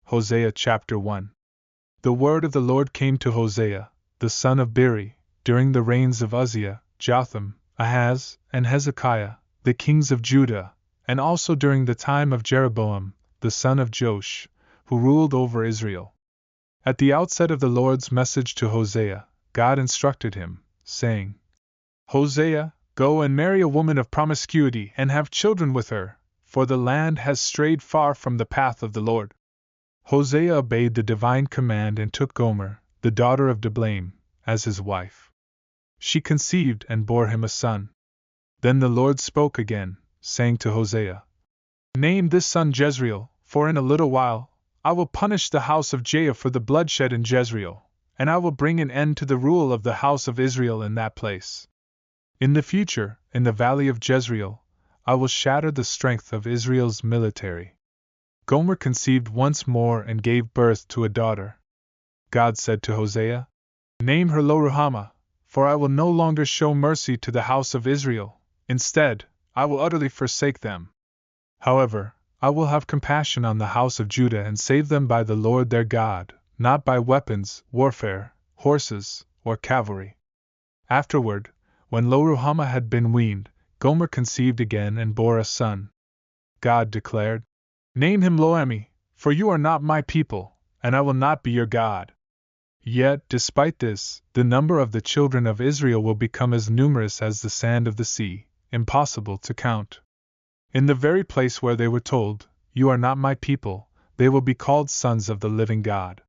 Hosea chapter 1. The word of the Lord came to Hosea, the son of Beeri, during the reigns of Uzziah, Jotham, Ahaz, and Hezekiah, the kings of Judah, and also during the time of Jeroboam, the son of Joash, who ruled over Israel. At the outset of the Lord's message to Hosea, God instructed him, saying, Hosea, go and marry a woman of promiscuity and have children with her, for the land has strayed far from the path of the Lord. Hosea obeyed the divine command and took Gomer, the daughter of Diblaim, as his wife. She conceived and bore him a son. Then the Lord spoke again, saying to Hosea, Name this son Jezreel, for in a little while I will punish the house of Jacob for the bloodshed in Jezreel, and I will bring an end to the rule of the house of Israel in that place. In the future, in the valley of Jezreel, I will shatter the strength of Israel's military. Gomer conceived once more and gave birth to a daughter. God said to Hosea, Name her Lo-ruhamah, for I will no longer show mercy to the house of Israel. Instead, I will utterly forsake them. However, I will have compassion on the house of Judah and save them by the Lord their God, not by weapons, warfare, horses, or cavalry. Afterward, when Lo-ruhamah had been weaned, Gomer conceived again and bore a son. God declared, Name him Lo-ammi, for you are not my people, and I will not be your God. Yet, despite this, the number of the children of Israel will become as numerous as the sand of the sea, impossible to count. In the very place where they were told, You are not my people, they will be called sons of the living God.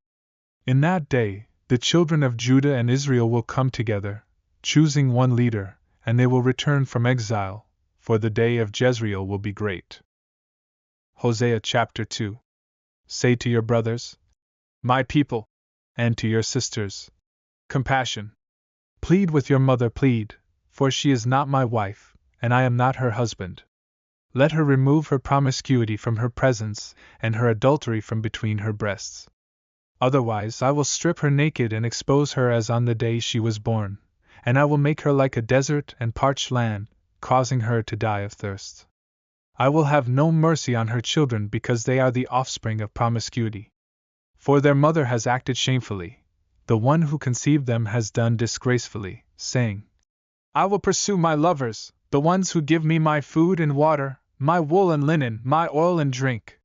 In that day, the children of Judah and Israel will come together, choosing one leader, and they will return from exile, for the day of Jezreel will be great. Hosea chapter 2. Say to your brothers, My people, and to your sisters, compassion. Plead with your mother, plead, for she is not my wife, and I am not her husband. Let her remove her promiscuity from her presence, and her adultery from between her breasts. Otherwise I will strip her naked and expose her as on the day she was born, and I will make her like a desert and parched land, causing her to die of thirst. I will have no mercy on her children because they are the offspring of promiscuity. For their mother has acted shamefully, the one who conceived them has done disgracefully, saying, I will pursue my lovers, the ones who give me my food and water, my wool and linen, my oil and drink.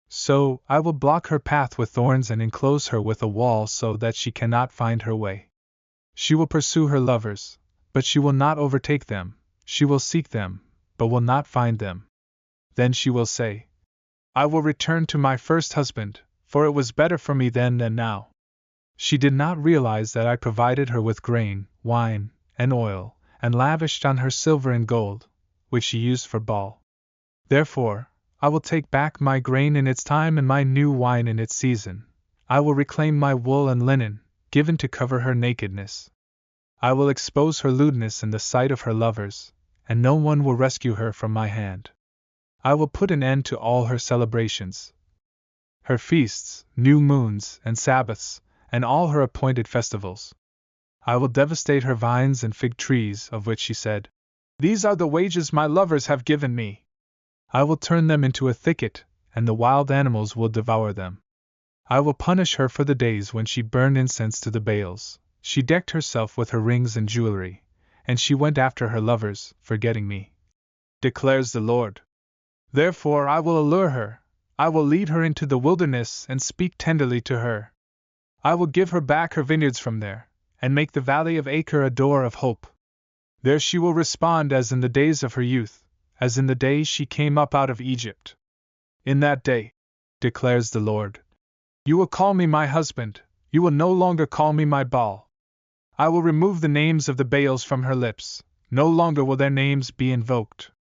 So I will block her path with thorns and enclose her with a wall so that she cannot find her way. She will pursue her lovers, but she will not overtake them, she will seek them, but will not find them. Then she will say, I will return to my first husband, for it was better for me then than now. She did not realize that I provided her with grain, wine, and oil, and lavished on her silver and gold, which she used for Baal. Therefore, I will take back my grain in its time and my new wine in its season. I will reclaim my wool and linen, given to cover her nakedness. I will expose her lewdness in the sight of her lovers, and no one will rescue her from my hand. I will put an end to all her celebrations, her feasts, new moons, and Sabbaths, and all her appointed festivals. I will devastate her vines and fig trees, of which she said, These are the wages my lovers have given me. I will turn them into a thicket, and the wild animals will devour them. I will punish her for the days when she burned incense to the Baals. She decked herself with her rings and jewelry, and she went after her lovers, forgetting me, declares the Lord. Therefore I will allure her, I will lead her into the wilderness and speak tenderly to her. I will give her back her vineyards from there, and make the valley of Achor a door of hope. There she will respond as in the days of her youth, as in the day she came up out of Egypt. In that day, declares the Lord, you will call me my husband, you will no longer call me my Baal. I will remove the names of the Baals from her lips, no longer will their names be invoked.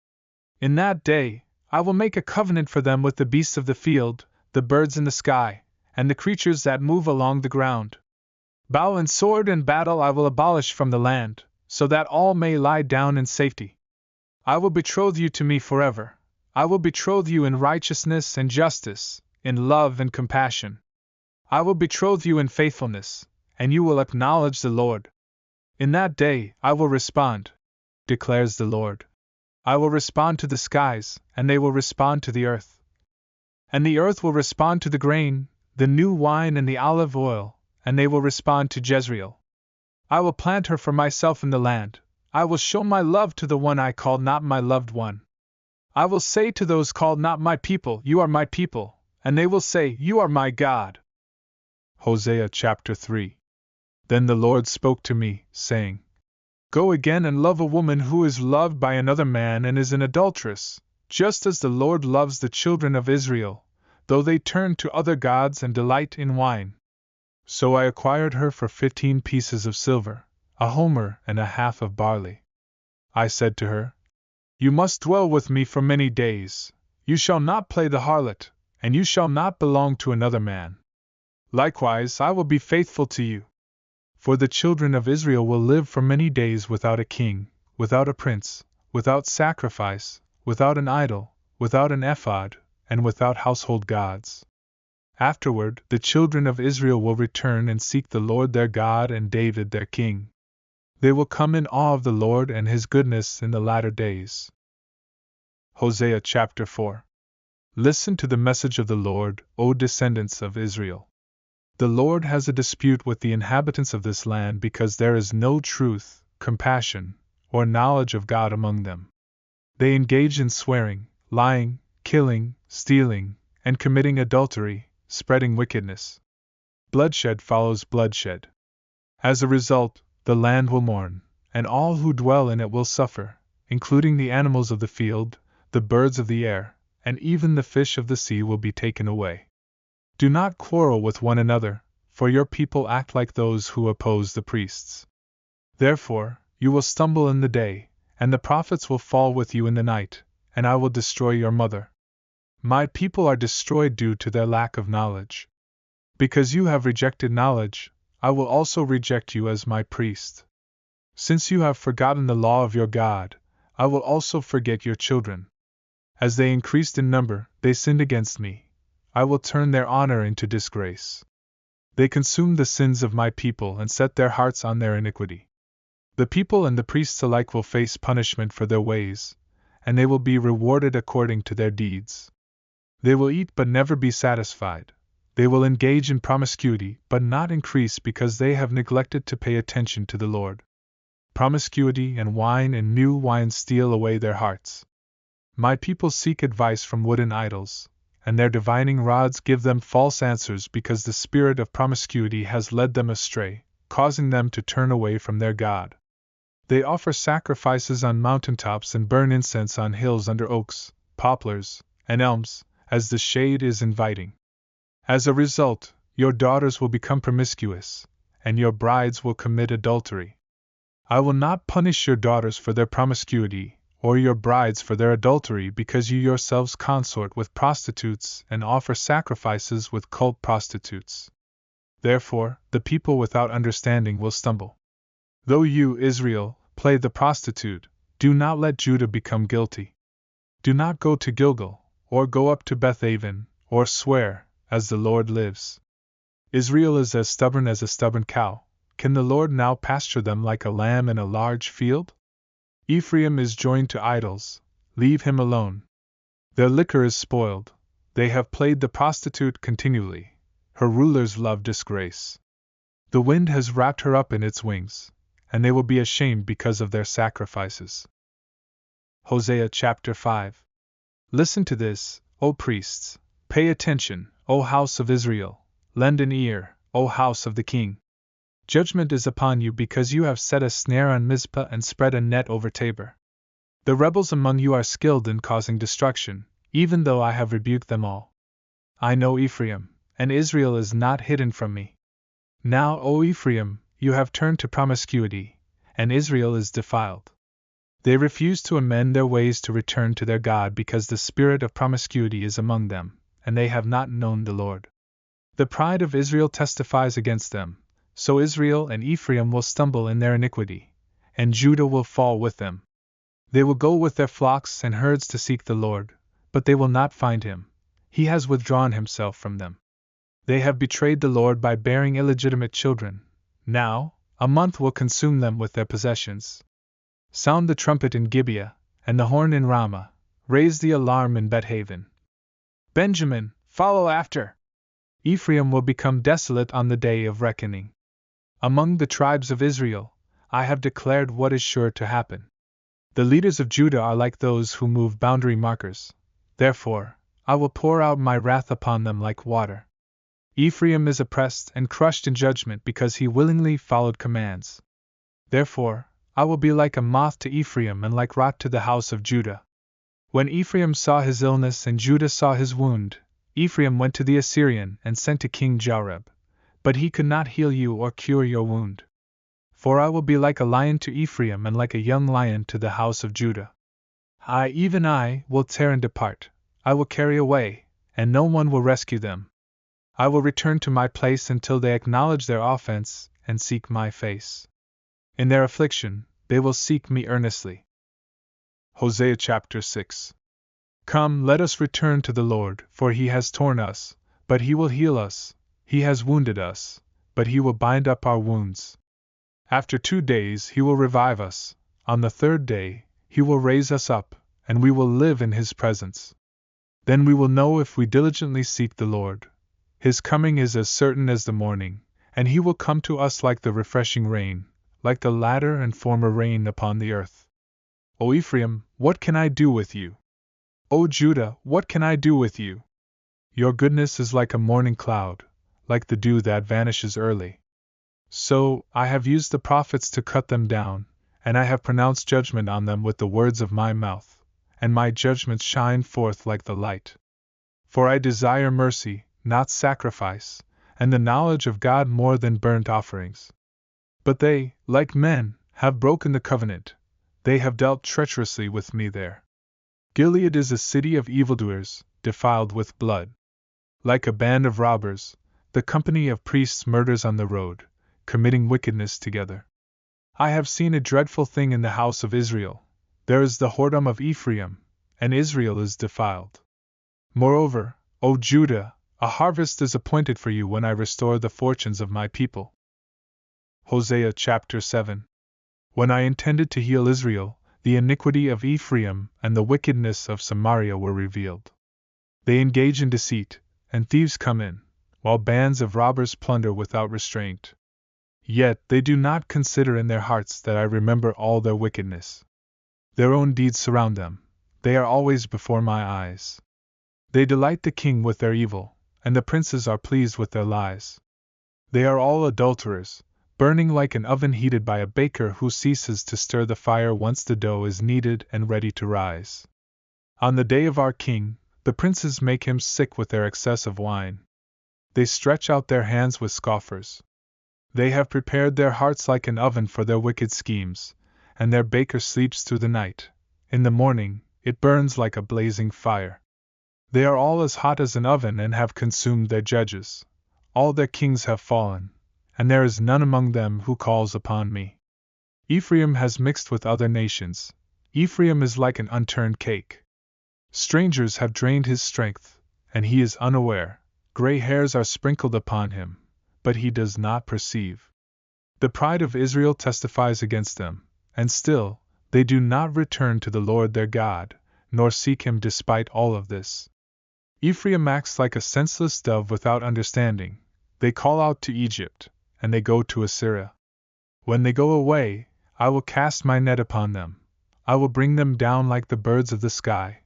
In that day, I will make a covenant for them with the beasts of the field, the birds in the sky, and the creatures that move along the ground. Bow and sword and battle I will abolish from the land, so that all may lie down in safety. I will betroth you to me forever. I will betroth you in righteousness and justice, in love and compassion. I will betroth you in faithfulness, and you will acknowledge the Lord. In that day I will respond, declares the Lord. I will respond to the skies, and they will respond to the earth. And the earth will respond to the grain, the new wine and the olive oil, and they will respond to Jezreel. I will plant her for myself in the land. I will show my love to the one I call not my loved one. I will say to those called not my people, you are my people, and they will say, you are my God. Hosea chapter 3. Then the Lord spoke to me, saying, Go again and love a woman who is loved by another man and is an adulteress, just as the Lord loves the children of Israel, though they turn to other gods and delight in wine. So I acquired her for 15 pieces of silver, a homer and a half of barley. I said to her, You must dwell with me for many days, you shall not play the harlot, and you shall not belong to another man. Likewise I will be faithful to you. For the children of Israel will live for many days without a king, without a prince, without sacrifice, without an idol, without an ephod, and without household gods. Afterward, the children of Israel will return and seek the Lord their God and David their king. They will come in awe of the Lord and his goodness in the latter days. Hosea chapter 4. Listen to the message of the Lord, O descendants of Israel. The Lord has a dispute with the inhabitants of this land because there is no truth, compassion, or knowledge of God among them. They engage in swearing, lying, killing, stealing, and committing adultery, spreading wickedness. Bloodshed follows bloodshed. As a result, the land will mourn, and all who dwell in it will suffer, including the animals of the field, the birds of the air, and even the fish of the sea will be taken away. Do not quarrel with one another, for your people act like those who oppose the priests. Therefore, you will stumble in the day, and the prophets will fall with you in the night, and I will destroy your mother. My people are destroyed due to their lack of knowledge. Because you have rejected knowledge, I will also reject you as my priest. Since you have forgotten the law of your God, I will also forget your children. As they increased in number, they sinned against me. I will turn their honor into disgrace. They consumed the sins of my people and set their hearts on their iniquity. The people and the priests alike will face punishment for their ways, and they will be rewarded according to their deeds. They will eat but never be satisfied. They will engage in promiscuity but not increase because they have neglected to pay attention to the Lord. Promiscuity and wine and new wine steal away their hearts. My people seek advice from wooden idols, and their divining rods give them false answers because the spirit of promiscuity has led them astray, causing them to turn away from their God. They offer sacrifices on mountaintops and burn incense on hills under oaks, poplars, and elms, as the shade is inviting. As a result, your daughters will become promiscuous, and your brides will commit adultery. I will not punish your daughters for their promiscuity, or your brides for their adultery because you yourselves consort with prostitutes and offer sacrifices with cult prostitutes. Therefore, the people without understanding will stumble. Though you, Israel, play the prostitute, do not let Judah become guilty. Do not go to Gilgal, or go up to Bethaven, or swear, as the Lord lives. Israel is as stubborn as a stubborn cow. Can the Lord now pasture them like a lamb in a large field? Ephraim is joined to idols, leave him alone. Their liquor is spoiled, they have played the prostitute continually, her rulers love disgrace. The wind has wrapped her up in its wings, and they will be ashamed because of their sacrifices. Hosea chapter 5. Listen to this, O priests, pay attention, O house of Israel, lend an ear, O house of the king. Judgment is upon you because you have set a snare on Mizpah and spread a net over Tabor. The rebels among you are skilled in causing destruction, even though I have rebuked them all. I know Ephraim, and Israel is not hidden from me. Now, O Ephraim, you have turned to promiscuity, and Israel is defiled. They refuse to amend their ways to return to their God because the spirit of promiscuity is among them, and they have not known the Lord. The pride of Israel testifies against them. So Israel and Ephraim will stumble in their iniquity, and Judah will fall with them. They will go with their flocks and herds to seek the Lord, but they will not find him. He has withdrawn himself from them. They have betrayed the Lord by bearing illegitimate children. Now, a month will consume them with their possessions. Sound the trumpet in Gibeah, and the horn in Ramah. Raise the alarm in Bethaven. Benjamin, follow after! Ephraim will become desolate on the day of reckoning. Among the tribes of Israel, I have declared what is sure to happen. The leaders of Judah are like those who move boundary markers. Therefore, I will pour out my wrath upon them like water. Ephraim is oppressed and crushed in judgment because he willingly followed commands. Therefore, I will be like a moth to Ephraim and like rot to the house of Judah. When Ephraim saw his illness and Judah saw his wound, Ephraim went to the Assyrian and sent to King Jareb, but he could not heal you or cure your wound. For I will be like a lion to Ephraim and like a young lion to the house of Judah. Even I, will tear and depart, I will carry away, and no one will rescue them. I will return to my place until they acknowledge their offense and seek my face. In their affliction, they will seek me earnestly. Hosea chapter 6. Come, let us return to the Lord, for he has torn us, but he will heal us, he has wounded us, but he will bind up our wounds. After 2 days he will revive us, on the 3rd day he will raise us up, and we will live in his presence. Then we will know if we diligently seek the Lord. His coming is as certain as the morning, and he will come to us like the refreshing rain, like the latter and former rain upon the earth. O Ephraim, what can I do with you? O Judah, what can I do with you? Your goodness is like a morning cloud, like the dew that vanishes early. So, I have used the prophets to cut them down, and I have pronounced judgment on them with the words of my mouth, and my judgments shine forth like the light. For I desire mercy, not sacrifice, and the knowledge of God more than burnt offerings. But they, like men, have broken the covenant, they have dealt treacherously with me there. Gilead is a city of evildoers, defiled with blood. Like a band of robbers, the company of priests murders on the road, committing wickedness together. I have seen a dreadful thing in the house of Israel. There is the whoredom of Ephraim, and Israel is defiled. Moreover, O Judah, a harvest is appointed for you when I restore the fortunes of my people. Hosea chapter 7. When I intended to heal Israel, the iniquity of Ephraim and the wickedness of Samaria were revealed. They engage in deceit, and thieves come in, while bands of robbers plunder without restraint. Yet they do not consider in their hearts that I remember all their wickedness. Their own deeds surround them, they are always before my eyes. They delight the king with their evil, and the princes are pleased with their lies. They are all adulterers, burning like an oven heated by a baker who ceases to stir the fire once the dough is kneaded and ready to rise. On the day of our king, the princes make him sick with their excess of wine. They stretch out their hands with scoffers. They have prepared their hearts like an oven for their wicked schemes, and their baker sleeps through the night. In the morning, it burns like a blazing fire. They are all as hot as an oven and have consumed their judges. All their kings have fallen, and there is none among them who calls upon me. Ephraim has mixed with other nations. Ephraim is like an unturned cake. Strangers have drained his strength, and he is unaware. Gray hairs are sprinkled upon him, but he does not perceive. The pride of Israel testifies against them, and still, they do not return to the Lord their God, nor seek him despite all of this. Ephraim acts like a senseless dove without understanding. They call out to Egypt, and they go to Assyria. When they go away, I will cast my net upon them. I will bring them down like the birds of the sky.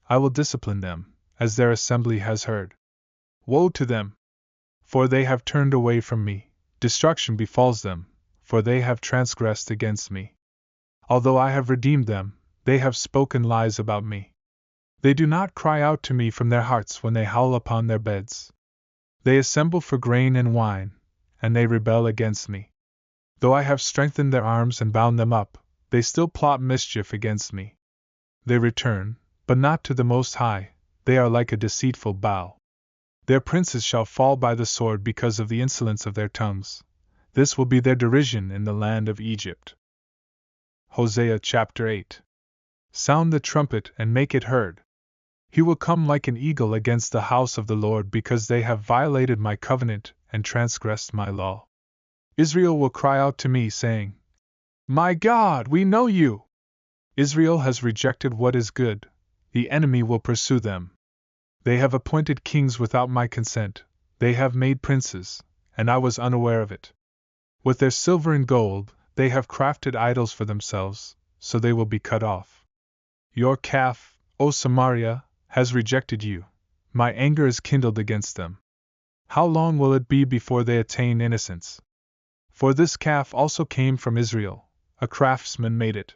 I will discipline them, as their assembly has heard. Woe to them! For they have turned away from me. Destruction befalls them, for they have transgressed against me. Although I have redeemed them, they have spoken lies about me. They do not cry out to me from their hearts when they howl upon their beds. They assemble for grain and wine, and they rebel against me. Though I have strengthened their arms and bound them up, they still plot mischief against me. They return, but not to the Most High. They are like a deceitful bow. Their princes shall fall by the sword because of the insolence of their tongues. This will be their derision in the land of Egypt. Hosea chapter 8. Sound the trumpet and make it heard. He will come like an eagle against the house of the Lord because they have violated my covenant and transgressed my law. Israel will cry out to me, saying, My God, we know you! Israel has rejected what is good. The enemy will pursue them. They have appointed kings without my consent. they have made princes, and I was unaware of it. With their silver and gold, they have crafted idols for themselves, so they will be cut off. Your calf, O Samaria, has rejected you. My anger is kindled against them. How long will it be before they attain innocence? For this calf also came from Israel, a craftsman made it.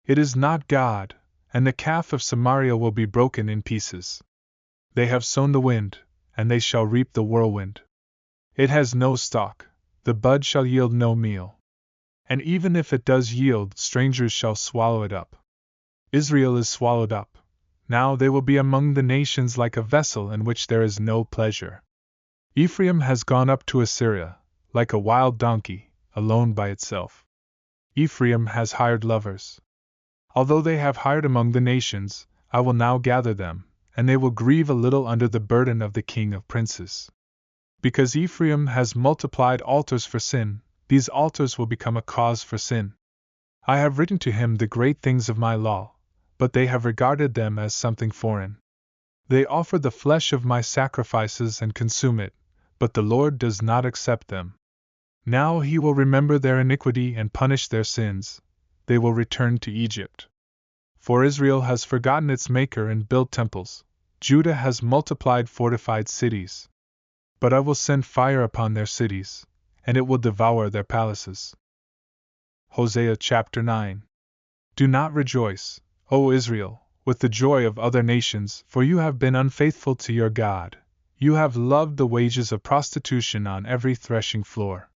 It is not God, and the calf of Samaria will be broken in pieces. They have sown the wind, and they shall reap the whirlwind. It has no stalk, the bud shall yield no meal. And even if it does yield, strangers shall swallow it up. Israel is swallowed up. Now they will be among the nations like a vessel in which there is no pleasure. Ephraim has gone up to Assyria, like a wild donkey, alone by itself. Ephraim has hired lovers. Although they have hired among the nations, I will now gather them, and they will grieve a little under the burden of the king of princes. Because Ephraim has multiplied altars for sin, these altars will become a cause for sin. I have written to him the great things of my law, but they have regarded them as something foreign. They offer the flesh of my sacrifices and consume it, but the Lord does not accept them. Now he will remember their iniquity and punish their sins. They will return to Egypt. For Israel has forgotten its Maker and built temples. Judah has multiplied fortified cities. But I will send fire upon their cities, and it will devour their palaces. Hosea chapter 9. Do not rejoice, O Israel, with the joy of other nations, for you have been unfaithful to your God. You have loved the wages of prostitution on every threshing floor.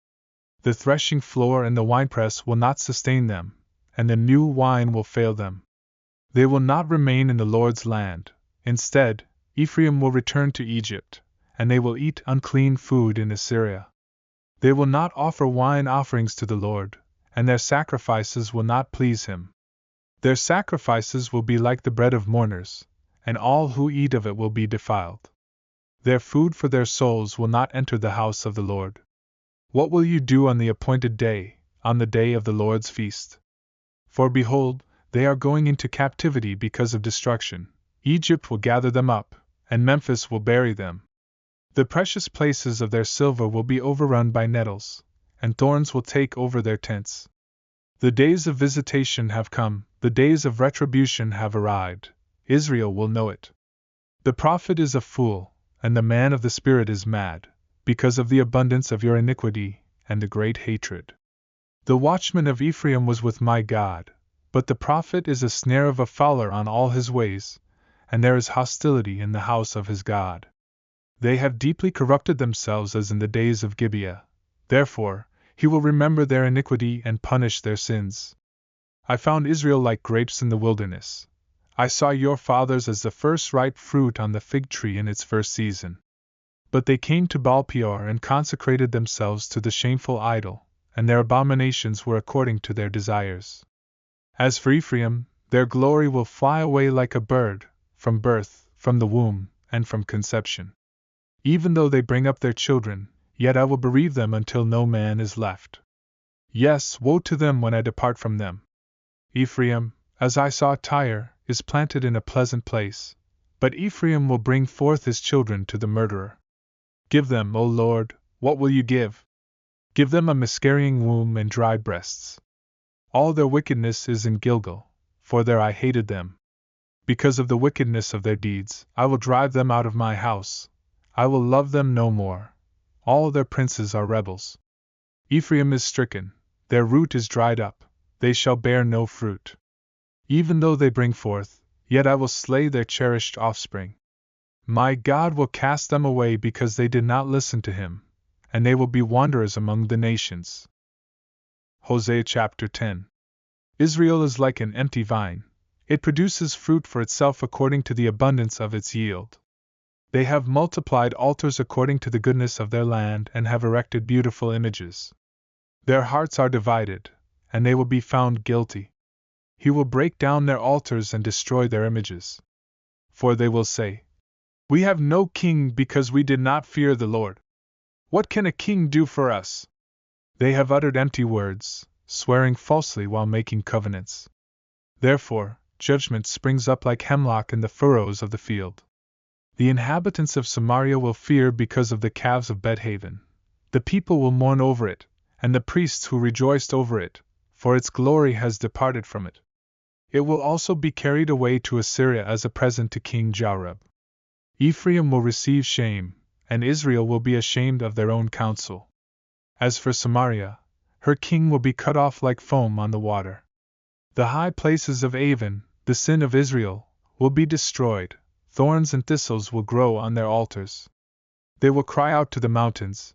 The threshing floor and the winepress will not sustain them, and the new wine will fail them. They will not remain in the Lord's land. Instead, Ephraim will return to Egypt, and they will eat unclean food in Assyria. They will not offer wine offerings to the Lord, and their sacrifices will not please him. Their sacrifices will be like the bread of mourners, and all who eat of it will be defiled. Their food for their souls will not enter the house of the Lord. What will you do on the appointed day, on the day of the Lord's feast? For behold, they are going into captivity because of destruction. Egypt will gather them up, and Memphis will bury them. The precious places of their silver will be overrun by nettles, and thorns will take over their tents. The days of visitation have come, the days of retribution have arrived. Israel will know it. The prophet is a fool, and the man of the Spirit is mad, because of the abundance of your iniquity and the great hatred. The watchman of Ephraim was with my God, but the prophet is a snare of a fowler on all his ways, and there is hostility in the house of his God. They have deeply corrupted themselves as in the days of Gibeah. Therefore, he will remember their iniquity and punish their sins. I found Israel like grapes in the wilderness. I saw your fathers as the first ripe fruit on the fig tree in its first season. But they came to Baal-peor and consecrated themselves to the shameful idol, and their abominations were according to their desires. As for Ephraim, their glory will fly away like a bird, from birth, from the womb, and from conception. Even though they bring up their children, yet I will bereave them until no man is left. Yes, woe to them when I depart from them. Ephraim, as I saw Tyre, is planted in a pleasant place, but Ephraim will bring forth his children to the murderer. Give them, O Lord, what will you give? Give them a miscarrying womb and dry breasts. All their wickedness is in Gilgal, for there I hated them. Because of the wickedness of their deeds, I will drive them out of my house. I will love them no more. All their princes are rebels. Ephraim is stricken, their root is dried up, they shall bear no fruit. Even though they bring forth, yet I will slay their cherished offspring. My God will cast them away because they did not listen to him, and they will be wanderers among the nations. Hosea chapter 10. Israel is like an empty vine. It produces fruit for itself according to the abundance of its yield. They have multiplied altars according to the goodness of their land and have erected beautiful images. Their hearts are divided, and they will be found guilty. He will break down their altars and destroy their images. For they will say, We have no king because we did not fear the Lord. What can a king do for us? They have uttered empty words, swearing falsely while making covenants. Therefore, judgment springs up like hemlock in the furrows of the field. The inhabitants of Samaria will fear because of the calves of Bethaven. The people will mourn over it, and the priests who rejoiced over it, for its glory has departed from it. It will also be carried away to Assyria as a present to King Jareb. Ephraim will receive shame, and Israel will be ashamed of their own counsel. As for Samaria, her king will be cut off like foam on the water. The high places of Avon, the sin of Israel, will be destroyed. Thorns and thistles will grow on their altars. They will cry out to the mountains,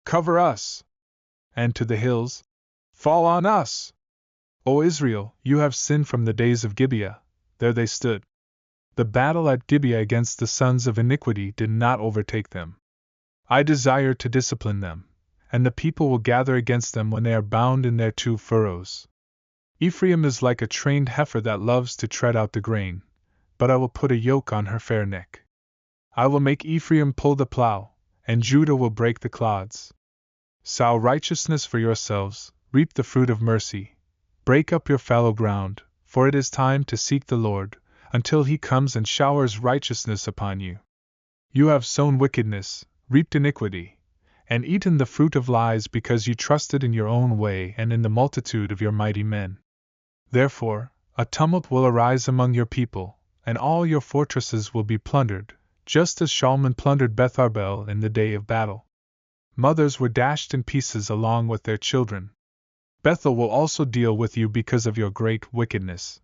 "Cover us!" and to the hills, "Fall on us!" O Israel, you have sinned from the days of Gibeah, there they stood. The battle at Gibeah against the sons of iniquity did not overtake them. I desire to discipline them, and the people will gather against them when they are bound in their 2 furrows. Ephraim is like a trained heifer that loves to tread out the grain, but I will put a yoke on her fair neck. I will make Ephraim pull the plow, and Judah will break the clods. Sow righteousness for yourselves, reap the fruit of mercy. Break up your fallow ground, for it is time to seek the Lord, until he comes and showers righteousness upon you. You have sown wickedness, reaped iniquity, and eaten the fruit of lies because you trusted in your own way and in the multitude of your mighty men. Therefore, a tumult will arise among your people, and all your fortresses will be plundered, just as Shalman plundered Betharbel in the day of battle. Mothers were dashed in pieces along with their children. Bethel will also deal with you because of your great wickedness.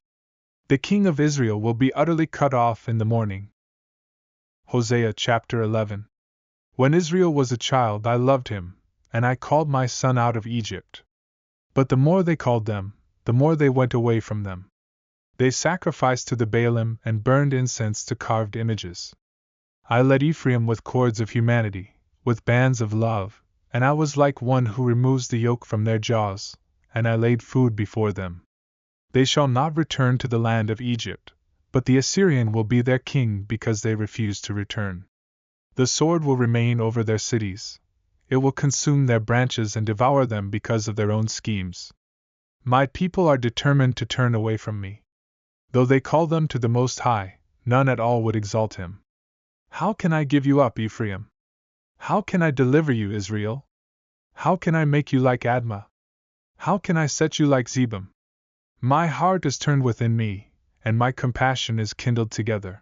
The king of Israel will be utterly cut off in the morning. Hosea chapter 11. When Israel was a child I loved him, and I called my son out of Egypt. But the more they called them, the more they went away from them. They sacrificed to the Baalim and burned incense to carved images. I led Ephraim with cords of humanity, with bands of love, and I was like one who removes the yoke from their jaws, and I laid food before them. They shall not return to the land of Egypt, but the Assyrian will be their king because they refuse to return. The sword will remain over their cities. It will consume their branches and devour them because of their own schemes. My people are determined to turn away from me. Though they call them to the Most High, none at all would exalt him. How can I give you up, Ephraim? How can I deliver you, Israel? How can I make you like Admah? How can I set you like Zebum? My heart is turned within me, and my compassion is kindled together.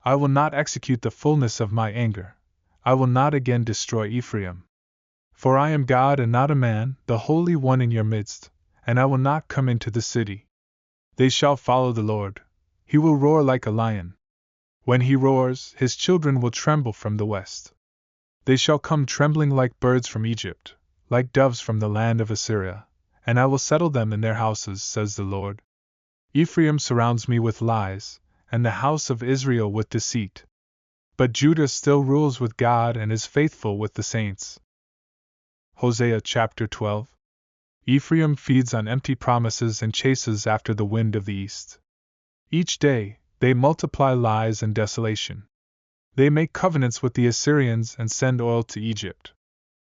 I will not execute the fullness of my anger. I will not again destroy Ephraim. For I am God and not a man, the Holy One in your midst, and I will not come into the city. They shall follow the Lord. He will roar like a lion. When he roars, his children will tremble from the west. They shall come trembling like birds from Egypt, like doves from the land of Assyria, and I will settle them in their houses, says the Lord. Ephraim surrounds me with lies, and the house of Israel with deceit. But Judah still rules with God and is faithful with the saints. Hosea chapter 12. Ephraim feeds on empty promises and chases after the wind of the east. Each day, they multiply lies and desolation. They make covenants with the Assyrians and send oil to Egypt.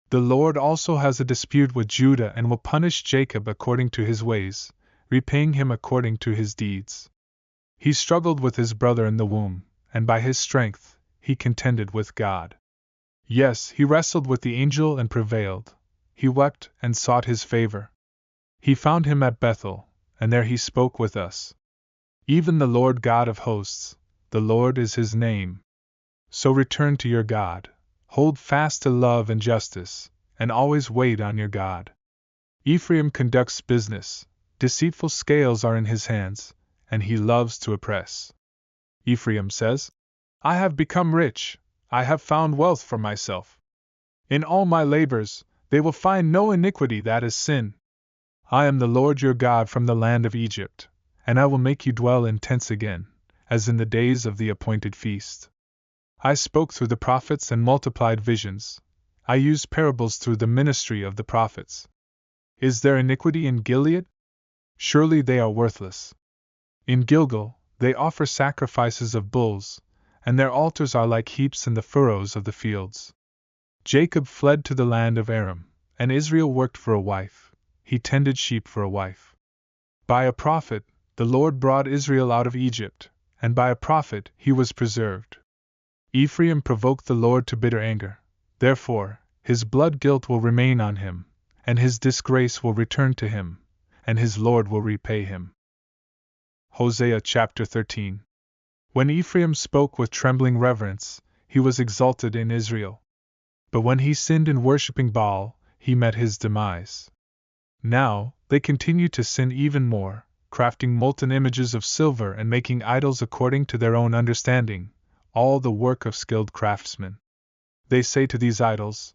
The Lord also has a dispute with Judah and will punish Jacob according to his ways, repaying him according to his deeds. He struggled with his brother in the womb, and by his strength, he contended with God. Yes, he wrestled with the angel and prevailed. He wept and sought his favor. He found him at Bethel, and there he spoke with us. Even the Lord God of hosts, the Lord is his name. So return to your God, hold fast to love and justice, and always wait on your God. Ephraim conducts business, deceitful scales are in his hands, and he loves to oppress. Ephraim says, I have become rich, I have found wealth for myself. In all my labors, they will find no iniquity that is sin. I am the Lord your God from the land of Egypt, and I will make you dwell in tents again, as in the days of the appointed feast. I spoke through the prophets and multiplied visions. I used parables through the ministry of the prophets. Is there iniquity in Gilead? Surely they are worthless. In Gilgal, they offer sacrifices of bulls, and their altars are like heaps in the furrows of the fields. Jacob fled to the land of Aram, and Israel worked for a wife. He tended sheep for a wife. By a prophet, the Lord brought Israel out of Egypt, and by a prophet he was preserved. Ephraim provoked the Lord to bitter anger, therefore, his blood guilt will remain on him, and his disgrace will return to him, and his Lord will repay him. Hosea chapter 13. When Ephraim spoke with trembling reverence, he was exalted in Israel. But when he sinned in worshipping Baal, he met his demise. Now, they continue to sin even more, crafting molten images of silver and making idols according to their own understanding, all the work of skilled craftsmen. They say to these idols,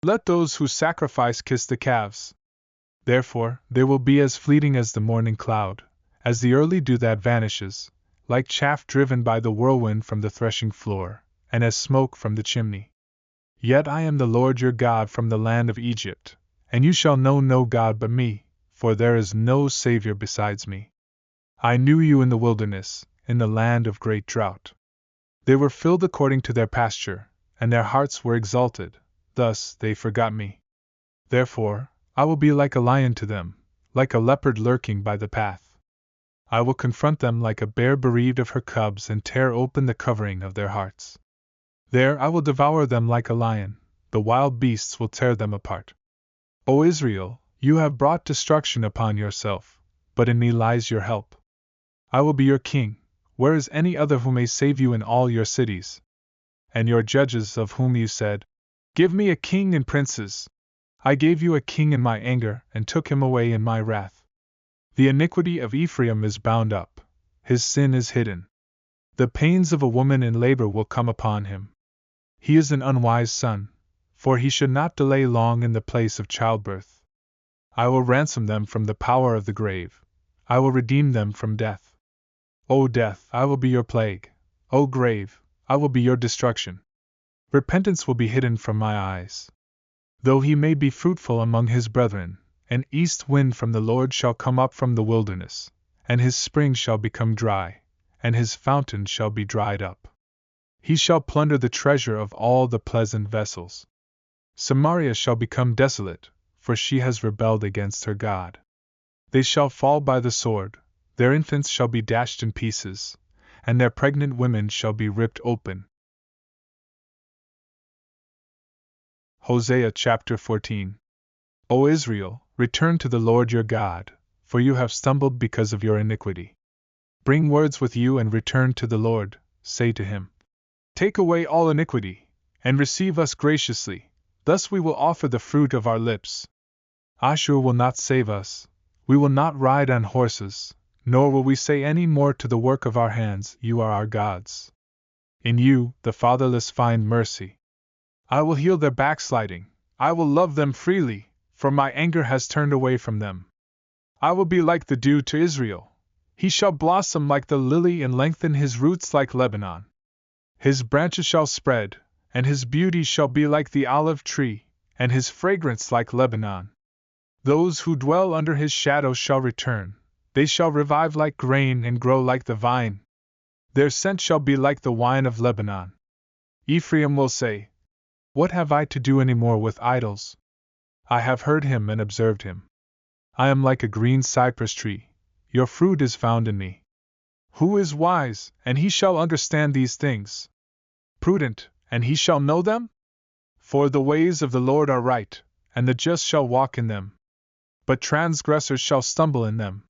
"Let those who sacrifice kiss the calves." Therefore, they will be as fleeting as the morning cloud, as the early dew that vanishes, like chaff driven by the whirlwind from the threshing floor, and as smoke from the chimney. Yet I am the Lord your God from the land of Egypt, and you shall know no God but me, for there is no Savior besides me. I knew you in the wilderness, in the land of great drought. They were filled according to their pasture, and their hearts were exalted, thus they forgot me. Therefore, I will be like a lion to them, like a leopard lurking by the path. I will confront them like a bear bereaved of her cubs and tear open the covering of their hearts. There I will devour them like a lion, the wild beasts will tear them apart. O Israel, you have brought destruction upon yourself, but in me lies your help. I will be your king, where is any other who may save you in all your cities? And your judges of whom you said, "Give me a king and princes." I gave you a king in my anger and took him away in my wrath. The iniquity of Ephraim is bound up, his sin is hidden. The pains of a woman in labor will come upon him. He is an unwise son, for he should not delay long in the place of childbirth. I will ransom them from the power of the grave, I will redeem them from death. O death, I will be your plague, O grave, I will be your destruction. Repentance will be hidden from my eyes. Though he may be fruitful among his brethren, an east wind from the Lord shall come up from the wilderness, and his spring shall become dry, and his fountain shall be dried up. He shall plunder the treasure of all the pleasant vessels. Samaria shall become desolate, for she has rebelled against her God. They shall fall by the sword, their infants shall be dashed in pieces, and their pregnant women shall be ripped open. Hosea chapter 14. O Israel, return to the Lord your God, for you have stumbled because of your iniquity. Bring words with you and return to the Lord, say to him, "Take away all iniquity, and receive us graciously, thus we will offer the fruit of our lips." Ashur will not save us, we will not ride on horses, nor will we say any more to the work of our hands, "You are our gods." In you, the fatherless find mercy. I will heal their backsliding, I will love them freely, for my anger has turned away from them. I will be like the dew to Israel. He shall blossom like the lily and lengthen his roots like Lebanon. His branches shall spread, and his beauty shall be like the olive tree, and his fragrance like Lebanon. Those who dwell under his shadow shall return, they shall revive like grain and grow like the vine. Their scent shall be like the wine of Lebanon. Ephraim will say, "What have I to do any more with idols?" I have heard him and observed him. I am like a green cypress tree, your fruit is found in me. Who is wise, and he shall understand these things? Prudent, and he shall know them? For the ways of the Lord are right, and the just shall walk in them. But transgressors shall stumble in them,